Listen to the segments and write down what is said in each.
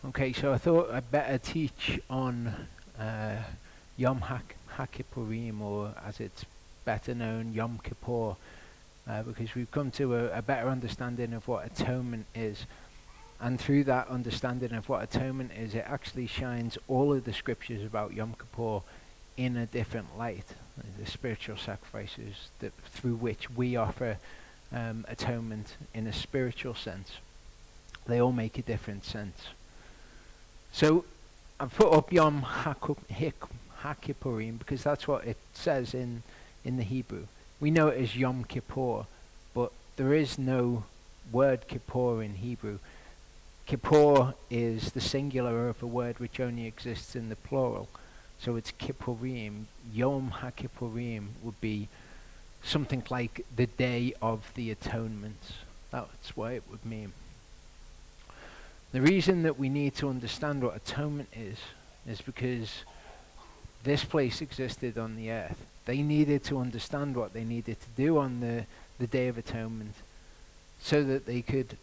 Okay, so I thought I'd better teach on Yom haKippurim, or as it's better known, Yom Kippur, because we've come to a better understanding of what atonement is. And through that understanding of what atonement is, it actually shines all of the scriptures about Yom Kippur in a different light. The spiritual sacrifices through which we offer atonement in a spiritual sense. They all make a different sense. So I've put up Yom haKippurim because that's what it says in the Hebrew. We know it as Yom Kippur, but there is no word Kippur in Hebrew. Kippur is the singular of a word which only exists in the plural. So it's Kippurim. Yom haKippurim would be something like the Day of the Atonement. That's what it would mean. The reason that we need to understand what atonement is because this place existed on the earth. They needed to understand what they needed to do on the Day of Atonement so that they could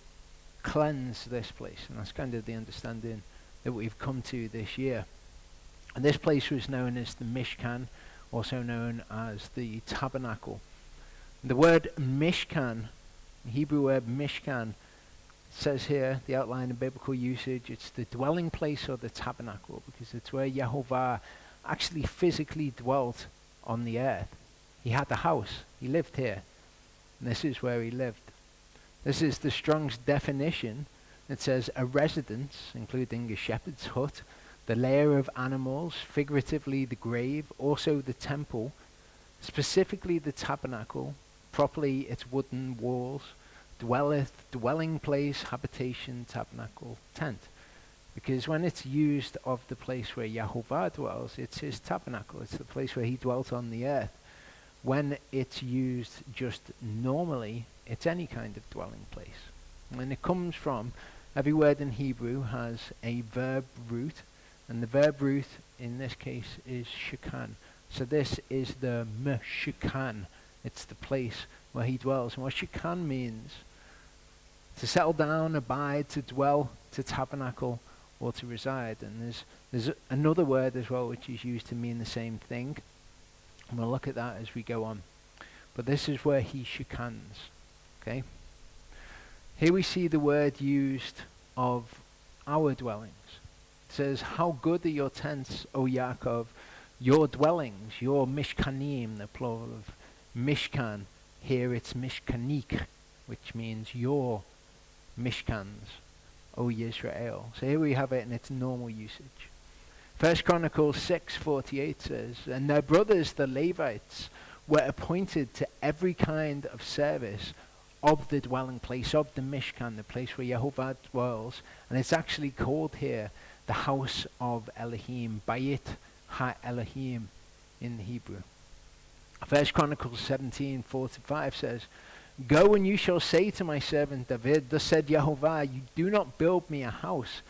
cleanse this place. And that's kind of the understanding that we've come to this year. And this place was known as the Mishkan, also known as the tabernacle. The word Mishkan, the Hebrew word Mishkan, says here, the outline of biblical usage, it's the dwelling place or the tabernacle, because it's where Yehova actually physically dwelt on the earth. He had a house. He lived here. And this is where he lived. This is the Strong's definition. It says a residence, including a shepherd's hut, the lair of animals, figuratively the grave, also the temple, specifically the tabernacle, properly its wooden walls, dwelleth, dwelling place, habitation, tabernacle, tent. Because when it's used of the place where Yehovah dwells, it's his tabernacle. It's the place where he dwelt on the earth. When it's used just normally, it's any kind of dwelling place. And it comes from, every word in Hebrew has a verb root, and the verb root in this case is shekan. So this is the Mishkan. It's the place where he dwells. And what shekan means, to settle down, abide, to dwell, to tabernacle, or to reside. And there's another word as well which is used to mean the same thing. And we'll look at that as we go on. But this is where he shekans. Okay? Here we see the word used of our dwellings. It says, how good are your tents, O Yaakov, your dwellings, your mishkanim, the plural of Mishkan. Here it's mishkanik, which means your mishkans, O Yisrael. So here we have it in its normal usage. 1 Chronicles 6:48 says, and their brothers the Levites were appointed to every kind of service of the dwelling place, of the Mishkan, the place where Yehovah dwells. And it's actually called here the house of Elohim, Bayit ha-Elohim in the Hebrew. 1 Chronicles 17:4-5 says, go and you shall say to my servant David, thus said Yehovah, you do not build me a house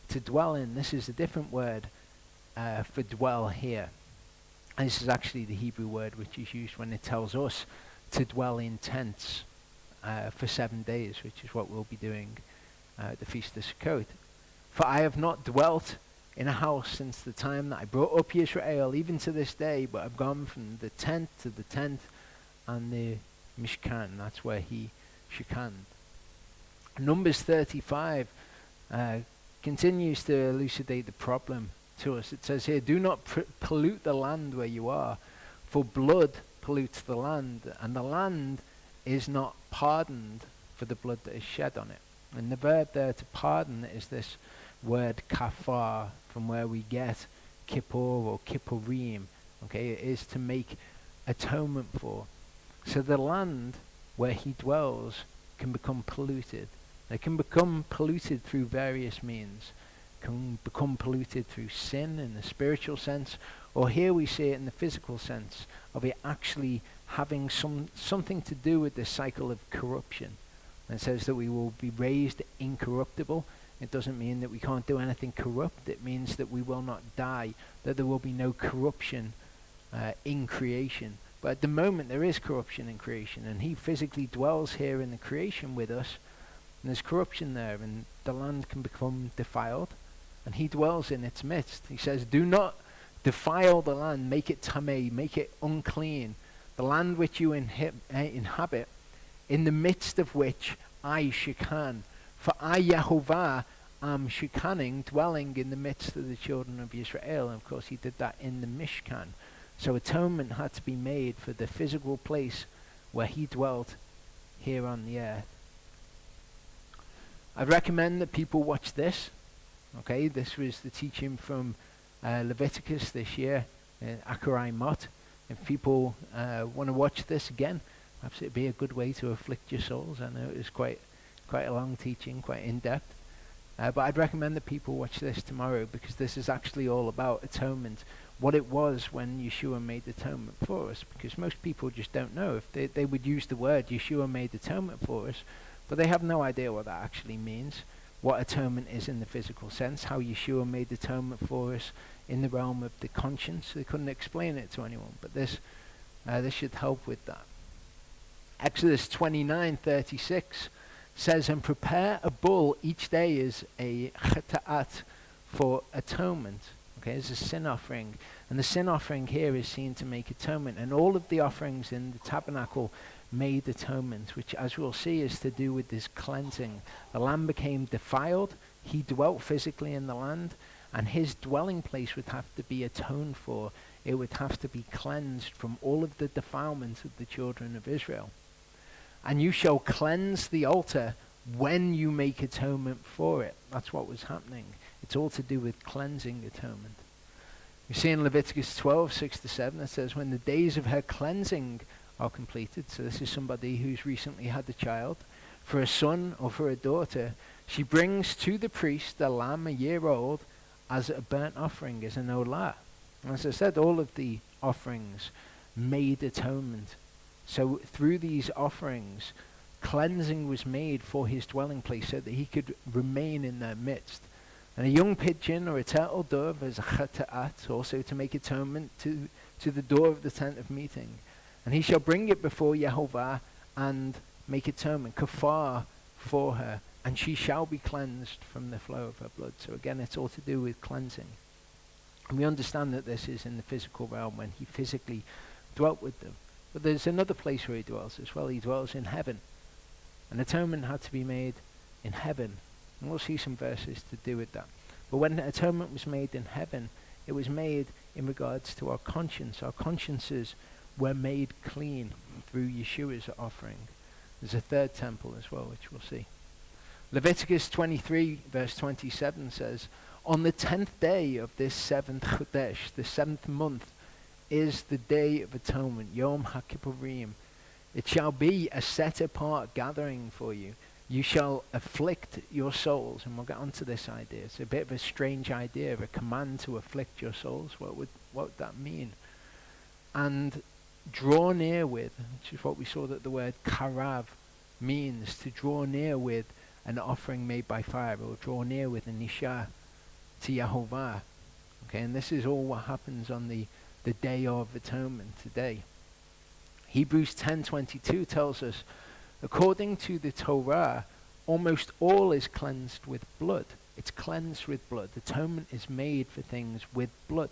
to dwell in. This is a different word for dwell here. And this is actually the Hebrew word which is used when it tells us to dwell in tents for 7 days, which is what we'll be doing at the Feast of Sukkot. For I have not dwelt in a house since the time that I brought up Israel, even to this day, but I've gone from the tent to the tent and the Mishkan. That's where he shekanned. Numbers 35 continues to elucidate the problem to us. It says here, do not pollute the land where you are, for blood pollutes the land, and the land is not pardoned for the blood that is shed on it. And the verb there to pardon is this word kafar, from where we get kippur or kippurim. Okay, it is to make atonement for. So the land where he dwells can become polluted. It can become polluted through various means. It can become polluted through sin in the spiritual sense, or here we see it in the physical sense of it actually having something to do with this cycle of corruption. And it says that we will be raised incorruptible. It doesn't mean that we can't do anything corrupt. It means that we will not die, that there will be no corruption in creation. But at the moment there is corruption in creation, and he physically dwells here in the creation with us, and there's corruption there, and the land can become defiled, and he dwells in its midst. He says, do not defile the land, make it tameh, make it unclean, the land which you inhabit, in the midst of which I Shekan. For I, Yehovah, am Shekaning, dwelling in the midst of the children of Israel. And of course he did that in the Mishkan. So atonement had to be made for the physical place where he dwelt here on the earth. I'd recommend that people watch this. Okay, this was the teaching from Leviticus this year, Akarai Mot. If people want to watch this again, perhaps it'd be a good way to afflict your souls. I know it was quite a long teaching, quite in-depth. But I'd recommend that people watch this tomorrow, because this is actually all about atonement, what it was when Yeshua made atonement for us, because most people just don't know. If they would use the word Yeshua made atonement for us, but they have no idea what that actually means, what atonement is in the physical sense, how Yeshua made atonement for us in the realm of the conscience. They couldn't explain it to anyone, but this should help with that. Exodus 29:36 says, and prepare a bull each day as a cheta'at for atonement. Okay, as a sin offering. And the sin offering here is seen to make atonement. And all of the offerings in the tabernacle made atonement, which, as we'll see, is to do with this cleansing. The lamb became defiled. He dwelt physically in the land, and his dwelling place would have to be atoned for. It would have to be cleansed from all of the defilements of the children of Israel. And you shall cleanse the altar when you make atonement for it. That's what was happening. It's all to do with cleansing atonement. You see in Leviticus 12:6-7, it says, when the days of her cleansing are completed, so this is somebody who's recently had a child, for a son or for a daughter, she brings to the priest a lamb a year old as a burnt offering, as an olah. And as I said, all of the offerings made atonement. So through these offerings, cleansing was made for his dwelling place so that he could remain in their midst. And a young pigeon or a turtle dove as a cheta'at, also to make atonement to the door of the tent of meeting. And he shall bring it before Yehovah and make atonement, kafar, for her, and she shall be cleansed from the flow of her blood. So again, it's all to do with cleansing. And we understand that this is in the physical realm when he physically dwelt with them. But there's another place where he dwells as well. He dwells in heaven. And atonement had to be made in heaven. And we'll see some verses to do with that. But when atonement was made in heaven, it was made in regards to our conscience. Our consciences were made clean through Yeshua's offering. There's a third temple as well, which we'll see. Leviticus 23:27 says, on the 10th day of this 7th Chodesh, the 7th month, is the day of atonement, Yom haKippurim. It shall be a set apart gathering for you. You shall afflict your souls. And we'll get onto this idea. It's a bit of a strange idea, a command to afflict your souls. What would that mean? And draw near with, which is what we saw that the word karav means, to draw near with an offering made by fire, or draw near with a nisha to Yehovah. Okay, and this is all what happens on the day of atonement today. Hebrews 10:22 tells us, according to the Torah, almost all is cleansed with blood. It's cleansed with blood. Atonement is made for things with blood.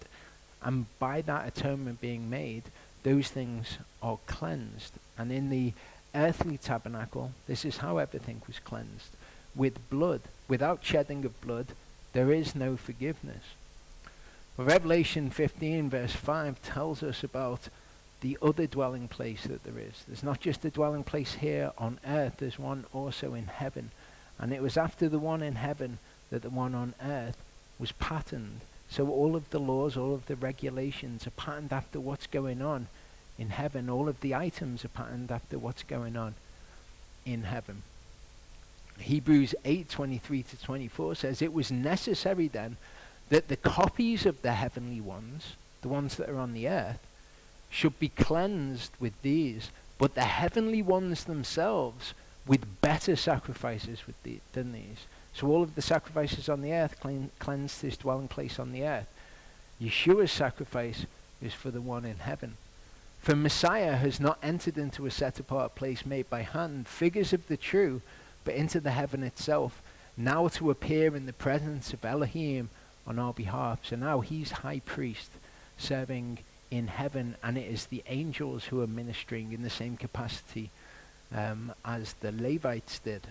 And by that atonement being made, those things are cleansed. And in the earthly tabernacle, this is how everything was cleansed. With blood. Without shedding of blood, there is no forgiveness. Well, Revelation 15 verse 5 tells us about the other dwelling place that there is. There's not just a dwelling place here on earth, there's one also in heaven. And it was after the one in heaven that the one on earth was patterned. So all of the laws, all of the regulations are patterned after what's going on in heaven. All of the items are patterned after what's going on in heaven. Hebrews 8:23-24 says, it was necessary then that the copies of the heavenly ones, the ones that are on the earth, should be cleansed with these, but the heavenly ones themselves with better sacrifices than these. So all of the sacrifices on the earth cleansed his dwelling place on the earth. Yeshua's sacrifice is for the one in heaven. For Messiah has not entered into a set apart place made by hand, figures of the true, but into the heaven itself, now to appear in the presence of Elohim on our behalf. So now he's high priest serving in heaven, and it is the angels who are ministering in the same capacity as the Levites did.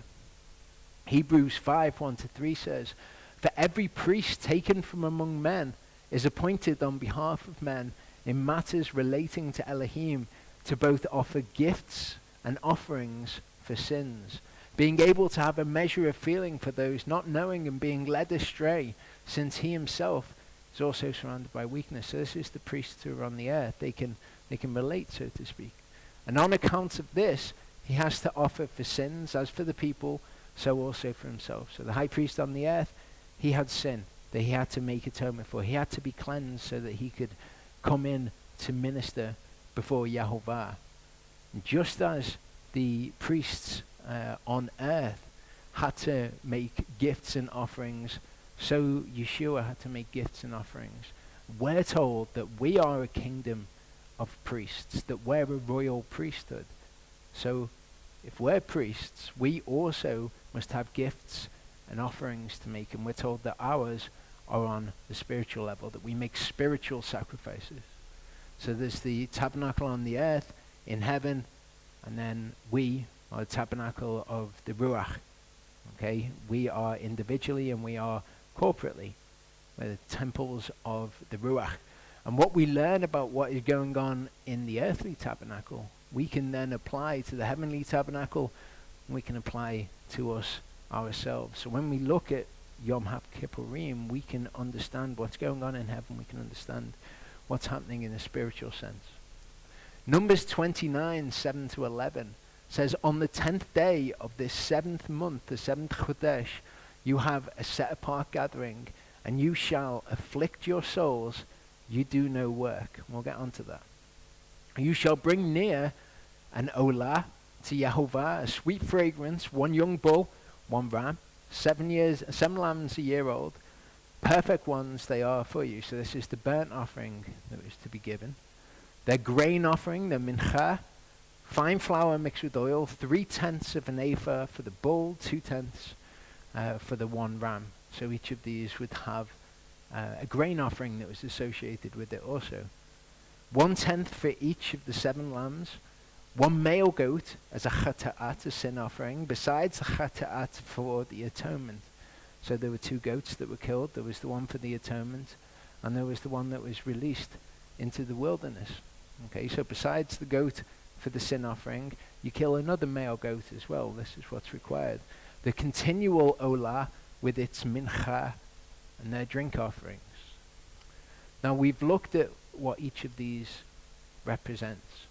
Hebrews 5:1-3 says, "For every priest taken from among men is appointed on behalf of men in matters relating to Elohim, to both offer gifts and offerings for sins, being able to have a measure of feeling for those not knowing and being led astray, since he himself is also surrounded by weakness." So this is the priests who are on the earth. They can relate, so to speak. And on account of this, he has to offer for sins, as for the people, so also for himself. So the high priest on the earth, he had sin that he had to make atonement for. He had to be cleansed so that he could come in to minister before Yehova. Just as the priests on earth had to make gifts and offerings, so Yeshua had to make gifts and offerings. We're told that we are a kingdom of priests, that we're a royal priesthood. So if we're priests, we also must have gifts and offerings to make, and we're told that ours are on the spiritual level, that we make spiritual sacrifices. So there's the tabernacle on the earth, in heaven, and then we are the tabernacle of the Ruach. Okay, we are individually and we are corporately. We're the temples of the Ruach. And what we learn about what is going on in the earthly tabernacle, we can then apply to the heavenly tabernacle, and we can apply to us ourselves. So when we look at Yom haKippurim, we can understand what's going on in heaven. We can understand what's happening in a spiritual sense. Numbers 29:7-11 says, "On the 10th day of this 7th month, the 7th Chodesh, you have a set apart gathering, and you shall afflict your souls. You do no work." We'll get onto that. "You shall bring near an olah to Yehovah, a sweet fragrance, 1 young bull, 1 ram, 7 lambs a year old. Perfect ones they are for you." So this is the burnt offering that was to be given. Their grain offering, the mincha, fine flour mixed with oil, 3/10 of an ephah for the bull, 2/10 for the 1 ram. So each of these would have a grain offering that was associated with it also. 1/10 for each of the 7 lambs, 1 male goat as a chata'at, a sin offering, besides the chata'at for the atonement. So there were 2 goats that were killed. There was the one for the atonement, and there was the one that was released into the wilderness. Okay, so besides the goat for the sin offering, you kill another male goat as well. This is what's required. The continual olah with its mincha and their drink offerings. Now we've looked at what each of these represents.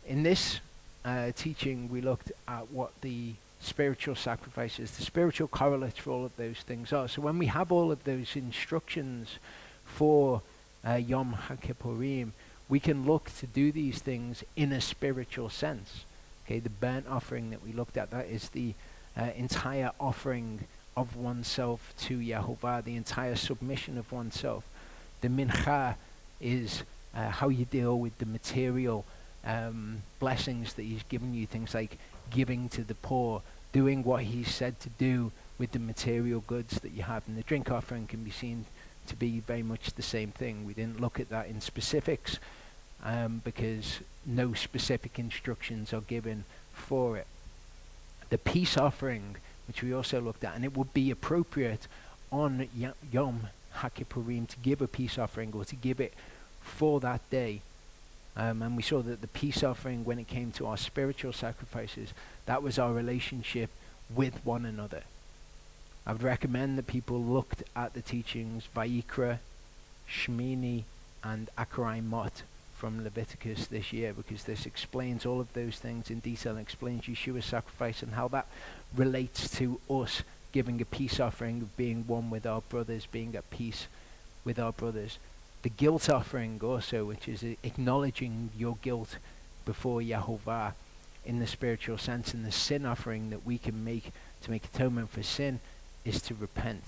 In this teaching, we looked at what the spiritual sacrifices, the spiritual correlates for all of those things are. So when we have all of those instructions for Yom haKippurim, we can look to do these things in a spiritual sense. Okay, the burnt offering that we looked at, that is the entire offering of oneself to Yehovah, the entire submission of oneself. The mincha is how you deal with the material blessings that he's given you, things like giving to the poor, doing what he's said to do with the material goods that you have. And the drink offering can be seen to be very much the same thing. We didn't look at that in specifics because no specific instructions are given for it. The peace offering, which we also looked at, and it would be appropriate on Yom haKippurim to give a peace offering or to give it for that day. And we saw that the peace offering, when it came to our spiritual sacrifices, that was our relationship with one another. I would recommend that people looked at the teachings Vayikra, Shmini, and Akarai Mot from Leviticus this year, because this explains all of those things in detail and explains Yeshua's sacrifice and how that relates to us giving a peace offering, of being one with our brothers, being at peace with our brothers. The guilt offering also, which is acknowledging your guilt before Yehovah in the spiritual sense, and the sin offering that we can make to make atonement for sin is to repent.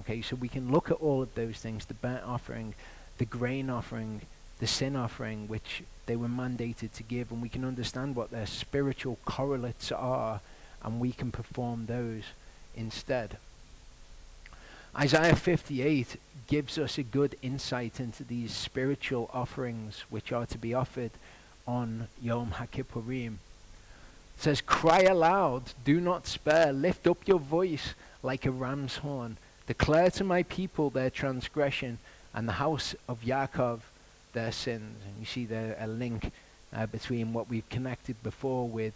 Okay, so we can look at all of those things, the burnt offering, the grain offering, the sin offering, which they were mandated to give, and we can understand what their spiritual correlates are, and we can perform those instead. Isaiah 58 gives us a good insight into these spiritual offerings which are to be offered on Yom haKippurim. It says, cry aloud, do not spare, lift up your voice like a ram's horn. Declare to my people their transgression, and the house of Yaakov their sins. And you see there a link between what we've connected before with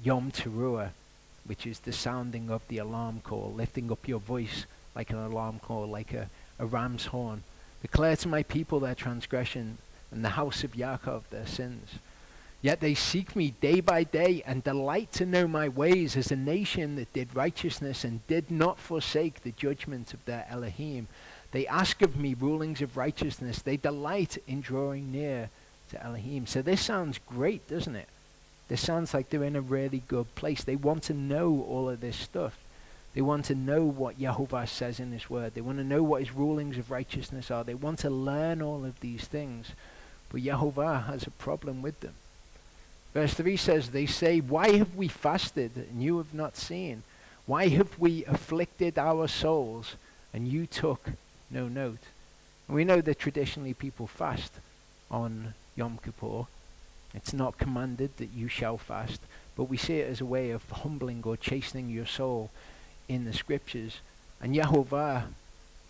Yom Teruah, which is the sounding of the alarm call, lifting up your voice like an alarm call, like a ram's horn. Declare to my people their transgression, and the house of Yaakov their sins. Yet they seek me day by day and delight to know my ways, as a nation that did righteousness and did not forsake the judgment of their Elohim. They ask of me rulings of righteousness. They delight in drawing near to Elohim. So this sounds great, doesn't it? This sounds like they're in a really good place. They want to know all of this stuff. They want to know what Yehovah says in his word. They want to know what his rulings of righteousness are. They want to learn all of these things. But Yehovah has a problem with them. Verse 3 says, they say, why have we fasted and you have not seen? Why have we afflicted our souls and you took no note? And we know that traditionally people fast on Yom Kippur. It's not commanded that you shall fast, but we see it as a way of humbling or chastening your soul in the scriptures. And Yehovah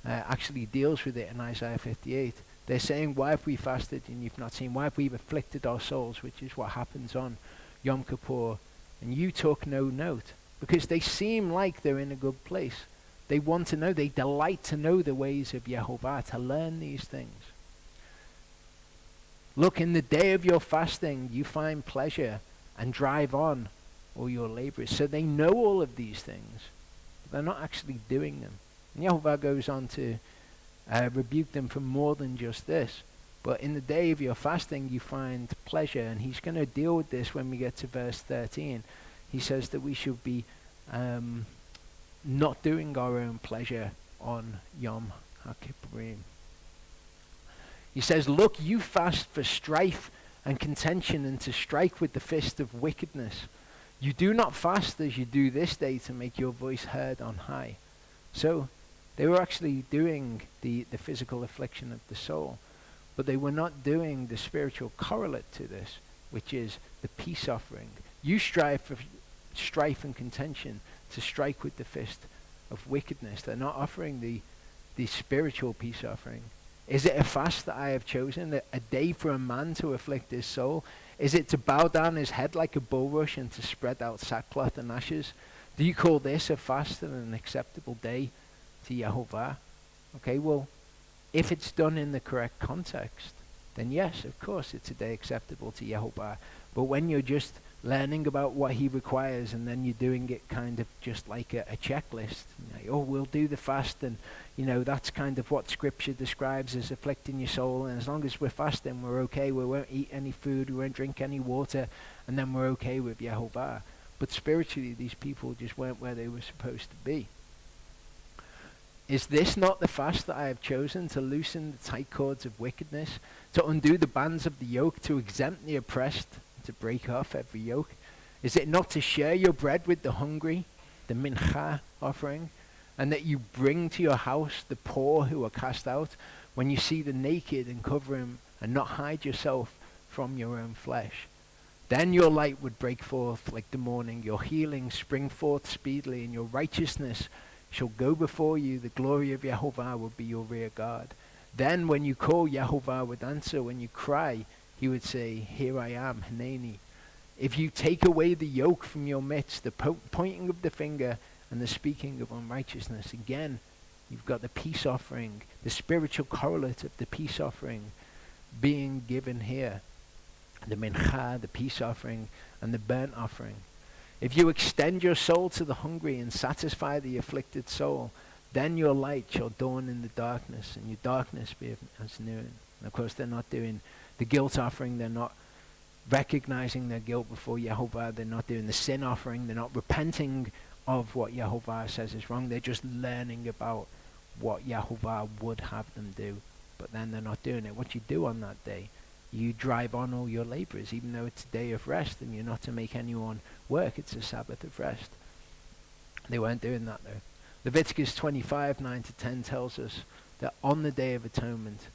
actually deals with it in Isaiah 58. They're saying, why have we fasted and you've not seen? Why have we afflicted our souls, which is what happens on Yom Kippur, and you took no note? Because they seem like they're in a good place. They want to know, they delight to know the ways of Yehovah, to learn these things. Look, in the day of your fasting, you find pleasure and drive on all your labors. So they know all of these things, but they're not actually doing them. And Yehovah goes on to rebuke them for more than just this. But in the day of your fasting, you find pleasure. And he's going to deal with this when we get to verse 13. He says that we should be not doing our own pleasure on Yom haKippurim. He says, look, you fast for strife and contention and to strike with the fist of wickedness. You do not fast as you do this day to make your voice heard on high. So they were actually doing the physical affliction of the soul, but they were not doing the spiritual correlate to this, which is the peace offering. You strive for strife and contention to strike with the fist of wickedness. They're not offering the spiritual peace offering. Is it a fast that I have chosen, a day for a man to afflict his soul? Is it to bow down his head like a bulrush and to spread out sackcloth and ashes? Do you call this a fast and an acceptable day to Yehovah? Okay, well, if it's done in the correct context, then yes, of course, it's a day acceptable to Yehovah. But when you're just learning about what he requires and then you're doing it kind of just like a checklist, like, oh, we'll do the fast, and that's kind of what scripture describes as afflicting your soul, and as long as we're fasting, we're okay. We won't eat any food, we won't drink any water, and then we're okay with Yehovah. But spiritually, these people just weren't where they were supposed to be. Is this not the fast that I have chosen, to loosen the tight cords of wickedness, to undo the bands of the yoke, to exempt the oppressed, to break off every yoke? Is it not to share your bread with the hungry, the mincha offering, and that you bring to your house the poor who are cast out, when you see the naked and cover him, and not hide yourself from your own flesh? Then your light would break forth like the morning, your healing spring forth speedily, and your righteousness shall go before you. The glory of Yehovah will be your rear guard. Then when you call, Yehovah would answer. When you cry, he would say, here I am, Hanani. If you take away the yoke from your midst, the pointing of the finger and the speaking of unrighteousness, again, you've got the peace offering, the spiritual correlate of the peace offering being given here. The mincha, the peace offering, and the burnt offering. If you extend your soul to the hungry and satisfy the afflicted soul, then your light shall dawn in the darkness, and your darkness be as noon. And of course, they're not doing the guilt offering. They're not recognizing their guilt before Yehovah. They're not doing the sin offering. They're not repenting of what Yehovah says is wrong. They're just learning about what Yehovah would have them do, but then they're not doing it. What you do on that day, you drive on all your labors, even though it's a day of rest and you're not to make anyone work. It's a Sabbath of rest. They weren't doing that though. Leviticus 25:9-10 tells us that on the Day of Atonement,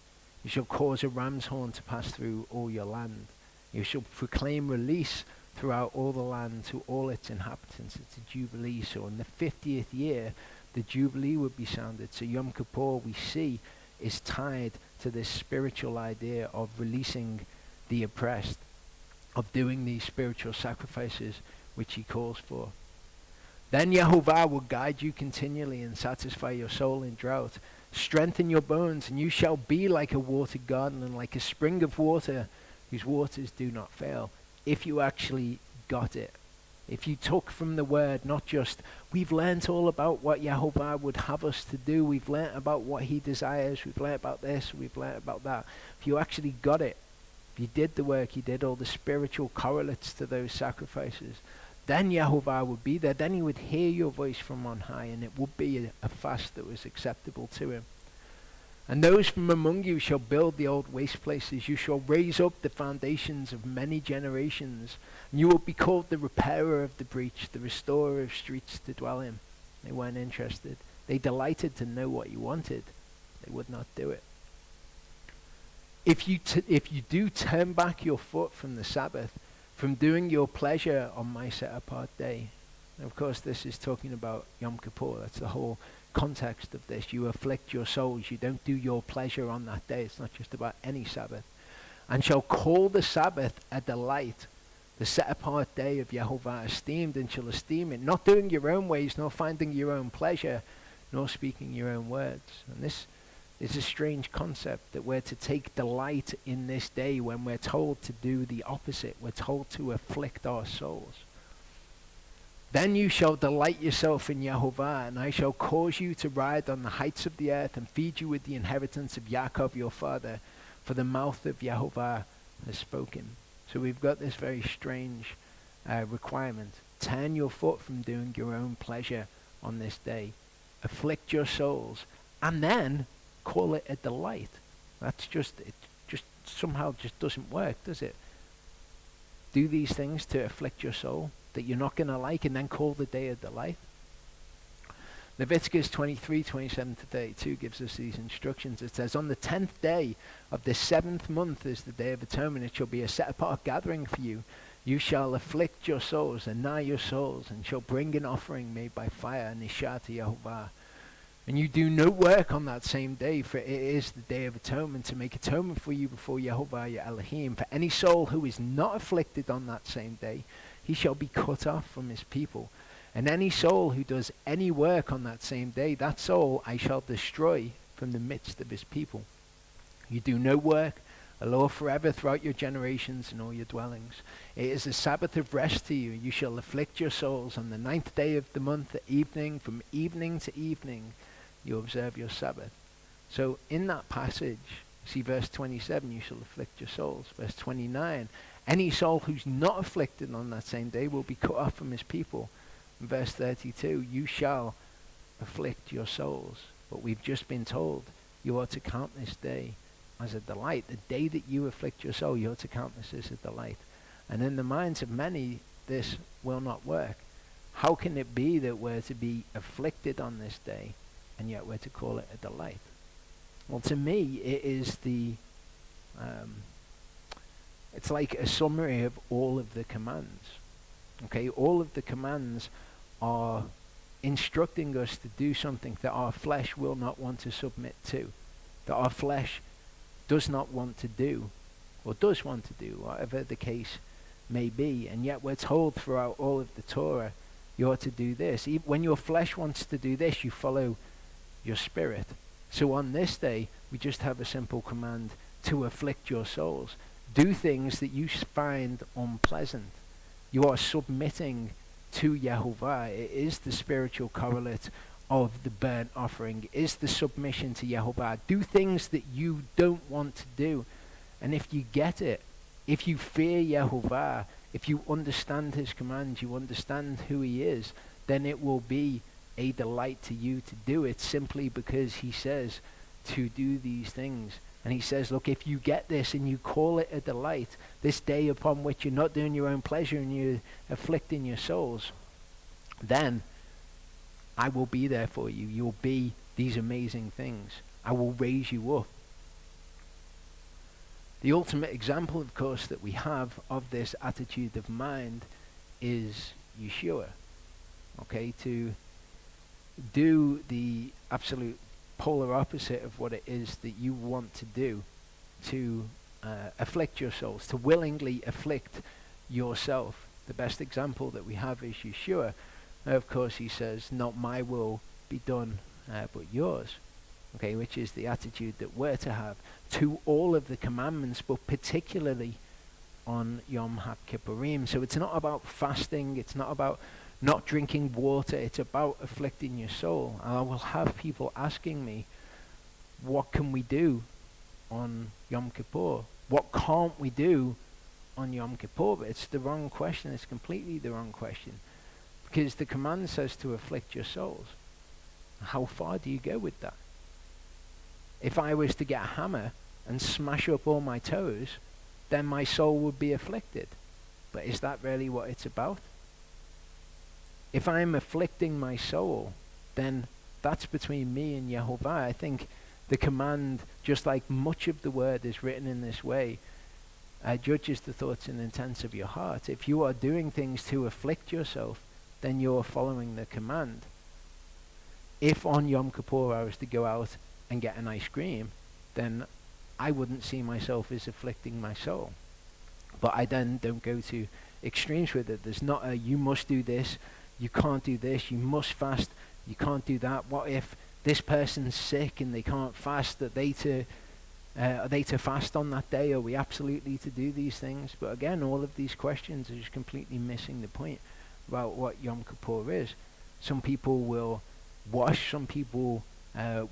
you shall cause a ram's horn to pass through all your land. You shall proclaim release throughout all the land to all its inhabitants. It's a jubilee. So in the 50th year, the jubilee would be sounded. So Yom Kippur, we see, is tied to this spiritual idea of releasing the oppressed, of doing these spiritual sacrifices which he calls for. Then Yehova will guide you continually and satisfy your soul in drought. Strengthen your bones, and you shall be like a watered garden and like a spring of water whose waters do not fail. If you actually got it. If you took from the word, not just, we've learnt all about what Yehova would have us to do, we've learnt about what he desires, we've learnt about this, we've learnt about that. If you actually got it, if you did the work, you did all the spiritual correlates to those sacrifices, then Yehova would be there. Then he would hear your voice from on high, and it would be a fast that was acceptable to him. And those from among you shall build the old waste places. You shall raise up the foundations of many generations. And you will be called the repairer of the breach, the restorer of streets to dwell in. They weren't interested. They delighted to know what you wanted. They would not do it. If you do turn back your foot from the Sabbath, from doing your pleasure on my set-apart day. And of course, this is talking about Yom Kippur. That's the whole context of this. You afflict your souls. You don't do your pleasure on that day. It's not just about any Sabbath. And shall call the Sabbath a delight, the set-apart day of Yehova esteemed, and shall esteem it, not doing your own ways, nor finding your own pleasure, nor speaking your own words. And this is a strange concept, that we're to take delight in this day when we're told to do the opposite. We're told to afflict our souls. Then you shall delight yourself in Yehovah, and I shall cause you to ride on the heights of the earth and feed you with the inheritance of Yaakov your father, for the mouth of Yehovah has spoken. So we've got this very strange requirement. Turn your foot from doing your own pleasure on this day. Afflict your souls, and then call it a delight. It just somehow just doesn't work, does it? Do these things to afflict your soul that you're not going to like, and then call the day a delight. Leviticus 23:27-32 gives us these instructions. It says, on the 10th day of the 7th month is the Day of Atonement. It shall be a set-apart gathering for you. You shall afflict your souls and gnaw your souls, and shall bring an offering made by fire, and Nisha to Yehovah. And you do no work on that same day, for it is the Day of Atonement, to make atonement for you before Yehovah your Elohim. For any soul who is not afflicted on that same day, he shall be cut off from his people. And any soul who does any work on that same day, that soul I shall destroy from the midst of his people. You do no work, a law forever throughout your generations and all your dwellings. It is a Sabbath of rest to you. You shall afflict your souls on the 9th day of the month at evening, from evening to evening. You observe your Sabbath. So in that passage, see verse 27, you shall afflict your souls. Verse 29, any soul who's not afflicted on that same day will be cut off from his people. In verse 32, you shall afflict your souls. But we've just been told you are to count this day as a delight. The day that you afflict your soul, you are to count this as a delight. And in the minds of many, this will not work. How can it be that we're to be afflicted on this day, and yet we're to call it a delight? Well, to me, it is it's like a summary of all of the commands. Okay, all of the commands are instructing us to do something that our flesh will not want to submit to, that our flesh does not want to do, or does want to do, whatever the case may be. And yet we're told throughout all of the Torah, you're to do this. Even when your flesh wants to do this, you follow your spirit. So on this day, we just have a simple command to afflict your souls. Do things that you find unpleasant. You are submitting to Yehovah. It is the spiritual correlate of the burnt offering. It is the submission to Yehovah. Do things that you don't want to do. And if you get it, if you fear Yehovah, if you understand his commands, you understand who he is, then it will be a delight to you to do it, simply because he says to do these things. And he says, look, if you get this and you call it a delight, this day upon which you're not doing your own pleasure and you're afflicting your souls, then I will be there for you. You'll be these amazing things. I will raise you up. The ultimate example, of course, that we have of this attitude of mind is Yeshua. Okay, to do the absolute polar opposite of what it is that you want to do, to afflict your souls, to willingly afflict yourself. The best example that we have is Yeshua. Of course, he says, not my will be done, but yours. Okay, which is the attitude that we're to have to all of the commandments, but particularly on Yom haKippurim. So it's not about fasting, it's not about not drinking water, it's about afflicting your soul. And I will have people asking me, what can we do on Yom Kippur? What can't we do on Yom Kippur? But it's the wrong question, it's completely the wrong question. Because the command says to afflict your souls. How far do you go with that? If I was to get a hammer and smash up all my toes, then my soul would be afflicted. But is that really what it's about? If I'm afflicting my soul, then that's between me and Yehova. I think the command, just like much of the word is written in this way, judges the thoughts and intents of your heart. If you are doing things to afflict yourself, then you're following the command. If on Yom Kippur I was to go out and get an ice cream, then I wouldn't see myself as afflicting my soul. But I then don't go to extremes with it. There's not a, you must do this, you can't do this, you must fast, you can't do that. What if this person's sick and they can't fast? Are they to fast on that day? Are we absolutely to do these things? But again, all of these questions are just completely missing the point about what Yom Kippur is. Some people will wash, some people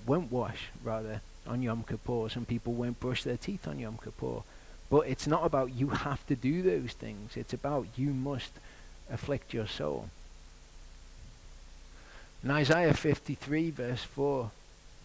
won't wash, rather, on Yom Kippur. Some people won't brush their teeth on Yom Kippur. But it's not about you have to do those things. It's about you must afflict your soul. In Isaiah 53 verse 4,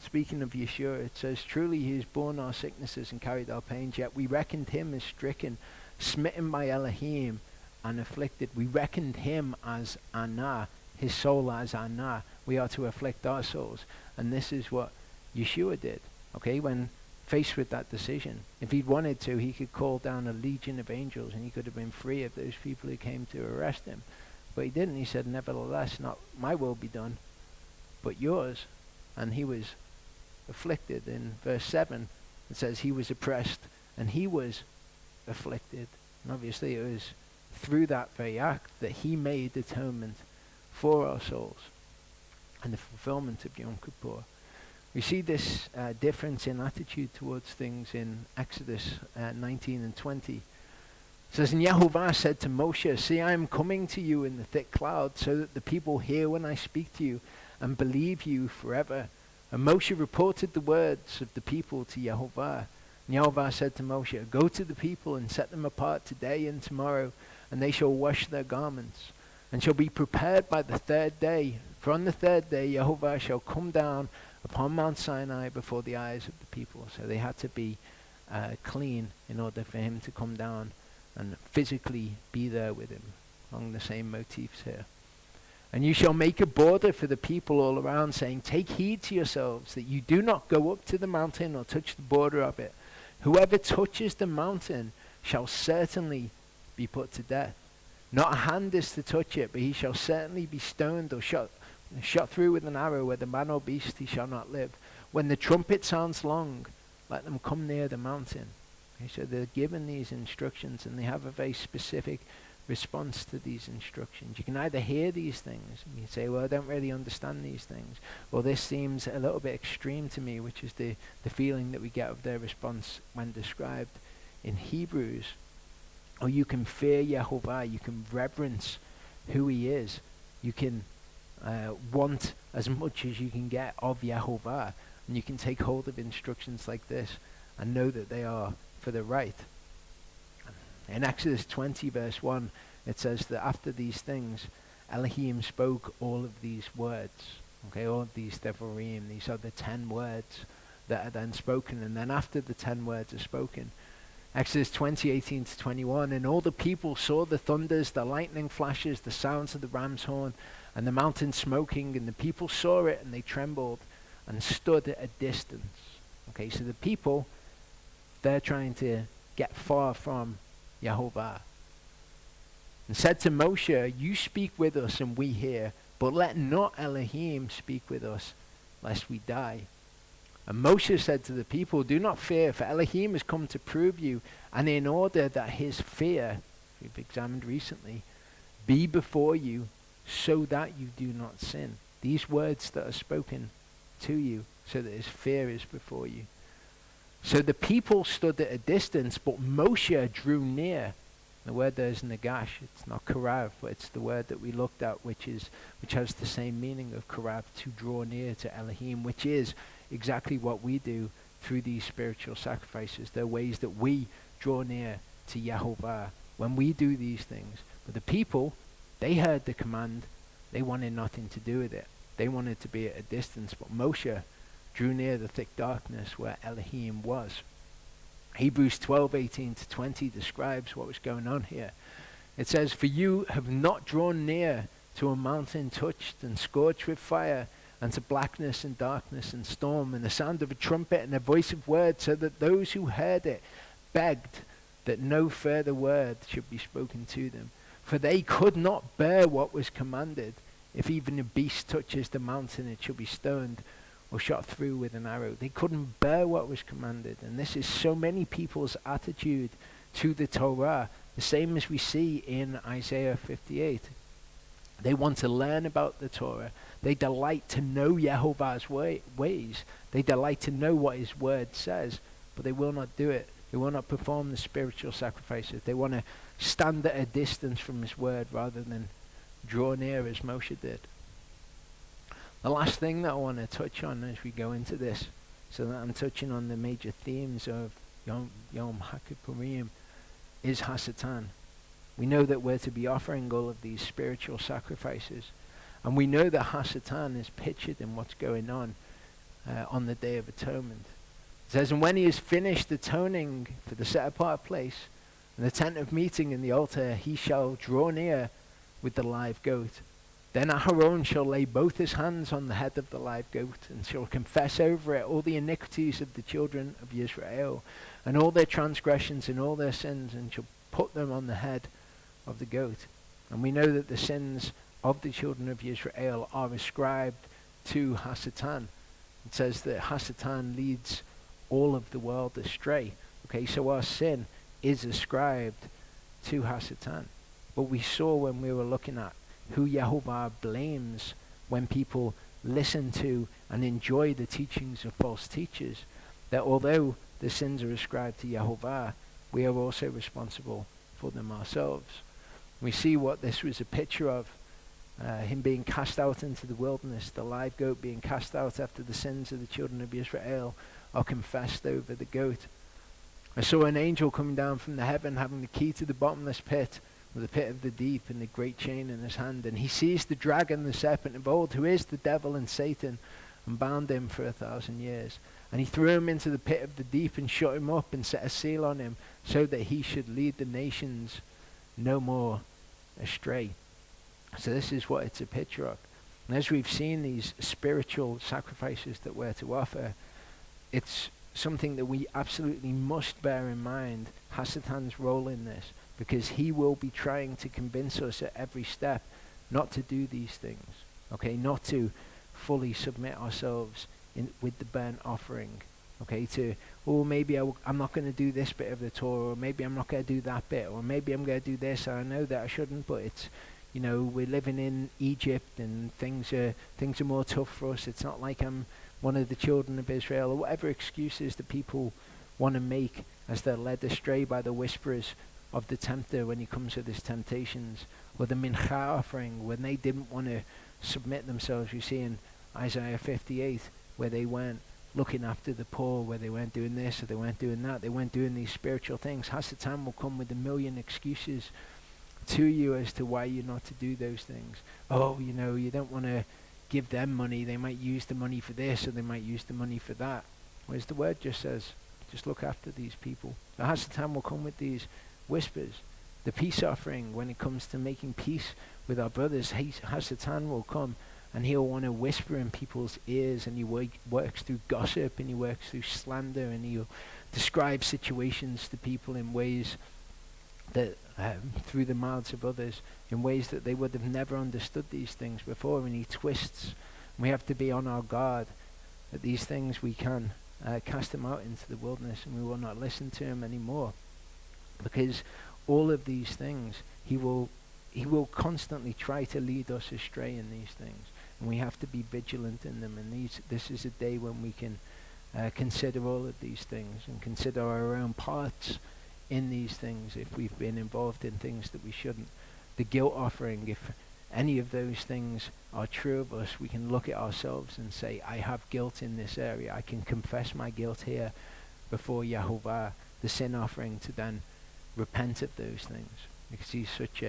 speaking of Yeshua, it says, truly he has borne our sicknesses and carried our pains, yet we reckoned him as stricken, smitten by Elohim, and afflicted. We reckoned him as Anah, his soul as Anah. We are to afflict our souls. And this is what Yeshua did. Okay, when faced with that decision, if he'd wanted to, he could call down a legion of angels and he could have been free of those people who came to arrest him. But he didn't. He said, nevertheless, not my will be done, but yours. And he was afflicted. In verse 7, it says he was oppressed and he was afflicted. And obviously it was through that very act that he made atonement for our souls and the fulfillment of Yom Kippur. We see this difference in attitude towards things in Exodus 19 and 20. It says, and Yehova said to Moshe, see, I am coming to you in the thick cloud, so that the people hear when I speak to you and believe you forever. And Moshe reported the words of the people to Yehova. And Yehova said to Moshe, go to the people and set them apart today and tomorrow, and they shall wash their garments, and shall be prepared by the third day. For on the third day Yehova shall come down upon Mount Sinai before the eyes of the people. So they had to be clean in order for him to come down and physically be there with him, along the same motifs here. And you shall make a border for the people all around, saying, take heed to yourselves that you do not go up to the mountain or touch the border of it. Whoever touches the mountain shall certainly be put to death. Not a hand is to touch it, but he shall certainly be stoned or shot through with an arrow, whether man or beast he shall not live. When the trumpet sounds long, let them come near the mountain. Okay, so they're given these instructions and they have a very specific response to these instructions. You can either hear these things and you say, well, I don't really understand these things, or this seems a little bit extreme to me, which is the feeling that we get of their response when described in Hebrews. Or you can fear Yehovah, you can reverence who he is, you can want as much as you can get of Yehovah, and you can take hold of instructions like this and know that they are for the right. In Exodus 20 verse 1, it says that after these things, Elohim spoke all of these words. Okay, all of these devarim, these are the 10 words that are then spoken. And then after the 10 words are spoken, Exodus 20:18-21, and all the people saw the thunders, the lightning flashes, the sounds of the ram's horn, and the mountain smoking, and the people saw it, and they trembled and stood at a distance. Okay, so the people, they're trying to get far from Yehovah. And said to Moshe, you speak with us and we hear, but let not Elohim speak with us, lest we die. And Moshe said to the people, do not fear, for Elohim has come to prove you, and in order that his fear, we've examined recently, be before you, so that you do not sin. These words that are spoken to you, so that his fear is before you. So the people stood at a distance, but Moshe drew near. The word there is nagash. It's not karav, but it's the word that we looked at, which has the same meaning of karav, to draw near to Elohim, which is exactly what we do through these spiritual sacrifices. They're ways that we draw near to Yehovah when we do these things. But the people, they heard the command. They wanted nothing to do with it. They wanted to be at a distance. But Moshe drew near the thick darkness where Elohim was. Hebrews 12:18-20 describes what was going on here. It says, for you have not drawn near to a mountain touched and scorched with fire, and to blackness and darkness and storm, and the sound of a trumpet and a voice of word, so that those who heard it begged that no further word should be spoken to them. For they could not bear what was commanded. If even a beast touches the mountain, it shall be stoned or shot through with an arrow. They couldn't bear what was commanded. And this is so many people's attitude to the Torah, the same as we see in Isaiah 58. They want to learn about the Torah. They delight to know Yehovah's ways. They delight to know what his word says, but they will not do it. They will not perform the spiritual sacrifices. They want to stand at a distance from his word rather than draw near as Moshe did. The last thing that I want to touch on as we go into this, so that I'm touching on the major themes of Yom haKippurim, is Hasatan. We know that we're to be offering all of these spiritual sacrifices. And we know that Hasatan is pictured in what's going on the Day of Atonement. It says, and when he has finished atoning for the set-apart place, and the tent of meeting and the altar, he shall draw near with the live goat. Then Aharon shall lay both his hands on the head of the live goat, and shall confess over it all the iniquities of the children of Israel, and all their transgressions and all their sins, and shall put them on the head of the goat. And we know that the sins of the children of Israel are ascribed to Hasatan. It says that Hasatan leads all of the world astray. Okay, so our sin is ascribed to Hasatan. But we saw when we were looking at who Yehovah blames when people listen to and enjoy the teachings of false teachers, that although the sins are ascribed to Yehovah, we are also responsible for them ourselves. We see what this was a picture of, him being cast out into the wilderness, the live goat being cast out after the sins of the children of Israel are confessed over the goat. I saw an angel coming down from the heaven having the key to the bottomless pit, with the pit of the deep and the great chain in his hand. And he seized the dragon, the serpent of old, who is the devil and Satan, and bound him for 1,000 years. And he threw him into the pit of the deep and shut him up and set a seal on him, so that he should lead the nations no more astray. So this is what it's a picture of. And as we've seen these spiritual sacrifices that we're to offer, it's something that we absolutely must bear in mind, Hasatan's role in this, because he will be trying to convince us at every step not to do these things, okay, not to fully submit ourselves with the burnt offering, okay, to, oh, maybe I'm not going to do this bit of the Torah, or maybe I'm not going to do that bit, or maybe I'm going to do this, I know that I shouldn't, but it's, you know, we're living in Egypt and things are more tough for us. It's not like I'm one of the children of Israel, or whatever excuses the people want to make as they're led astray by the whisperers of the tempter when he comes with his temptations, or the mincha offering when they didn't want to submit themselves. You see in Isaiah 58 where they weren't looking after the poor, where they weren't doing this or they weren't doing that, they weren't doing these spiritual things. Hasatan will come with a million excuses to you as to why you're not to do those things. Oh, you know, you don't want to give them money, they might use the money for this or they might use the money for that. Whereas the word just says, Just look after these people. The Hasatan will come with these whispers. The peace offering, when it comes to making peace with our brothers, Hasatan will come and he'll want to whisper in people's ears, and he works through gossip, and he works through slander, and he'll describe situations to people in ways that through the mouths of others, in ways that they would have never understood these things before, and he twists. We have to be on our guard that these things we can cast them out into the wilderness, and we will not listen to him anymore, because all of these things he will constantly try to lead us astray in these things, and we have to be vigilant in them. And this is a day when we can consider all of these things and consider our own parts in these things if we've been involved in things that we shouldn't. The guilt offering, if any of those things are true of us, we can look at ourselves and say, I have guilt in this area. I can confess my guilt here before Yehova. The sin offering, to then repent of those things, because he's such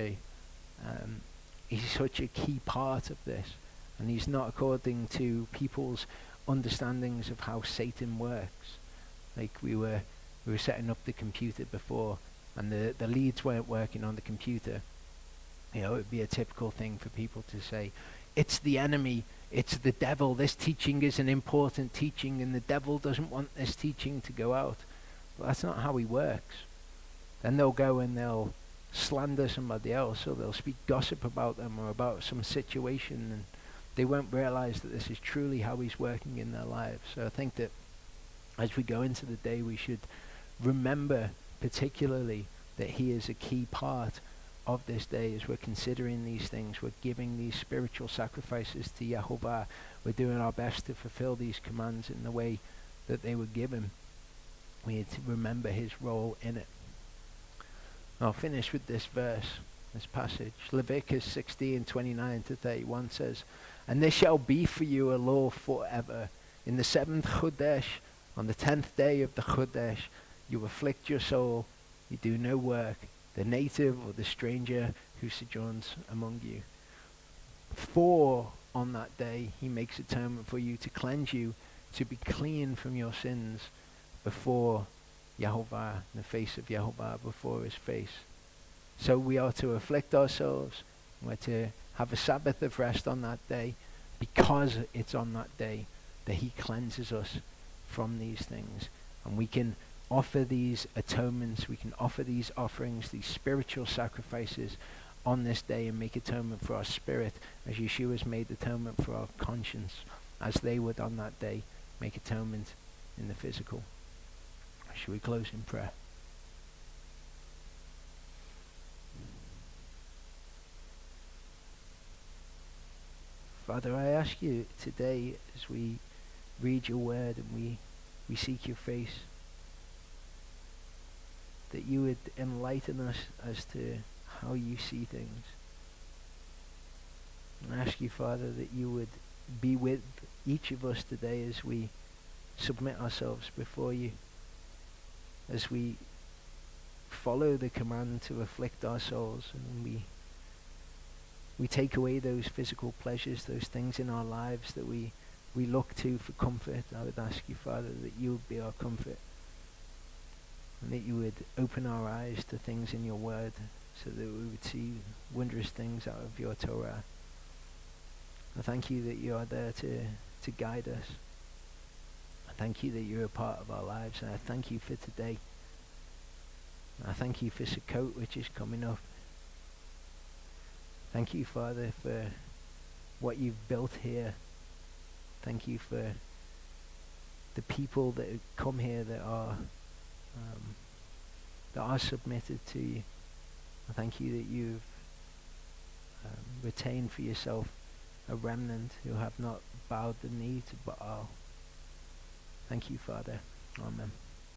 a key part of this, and he's not according to people's understandings of how Satan works. Like we were setting up the computer before, and the leads weren't working on the computer. You know, it'd be a typical thing for people to say, it's the enemy, it's the devil, this teaching is an important teaching, and the devil doesn't want this teaching to go out. Well, that's not how he works. Then they'll go and they'll slander somebody else, or they'll speak gossip about them or about some situation, and they won't realize that this is truly how he's working in their lives. So I think that as we go into the day, we should remember particularly that he is a key part of this day. As we're considering these things, we're giving these spiritual sacrifices to Yehovah. We're doing our best to fulfill these commands in the way that they were given. We need to remember his role in it. I'll finish with this verse, this passage. Leviticus 16:29-31 says, and this shall be for you a law forever. In the 7th Chodesh, on the 10th day of the Chodesh, you afflict your soul, you do no work, the native or the stranger who sojourns among you. For on that day he makes atonement for you, to cleanse you, to be clean from your sins before Yehovah, in the face of Yehovah, before his face. So we are to afflict ourselves. We're to have a Sabbath of rest on that day, because it's on that day that he cleanses us from these things. And we can offer these atonements, we can offer these offerings, these spiritual sacrifices on this day, and make atonement for our spirit, as Yeshua's made atonement for our conscience, as they would on that day make atonement in the physical. Shall we close in prayer? Father, I ask you today, as we read your word and we seek your face, that you would enlighten us as to how you see things. And I ask you, Father, that you would be with each of us today as we submit ourselves before you, as we follow the command to afflict our souls, and we take away those physical pleasures, those things in our lives that we look to for comfort. I would ask you, Father, that you would be our comfort, and that you would open our eyes to things in your word, so that we would see wondrous things out of your Torah. I thank you that you are there to guide us. I thank you that you're a part of our lives, and I thank you for today. I thank you for Sukkot, which is coming up. Thank you, Father, for what you've built here. Thank you for the people that come here that are submitted to you. I thank you that you've retained for yourself a remnant who have not bowed the knee to Baal. Thank you, Father. Amen.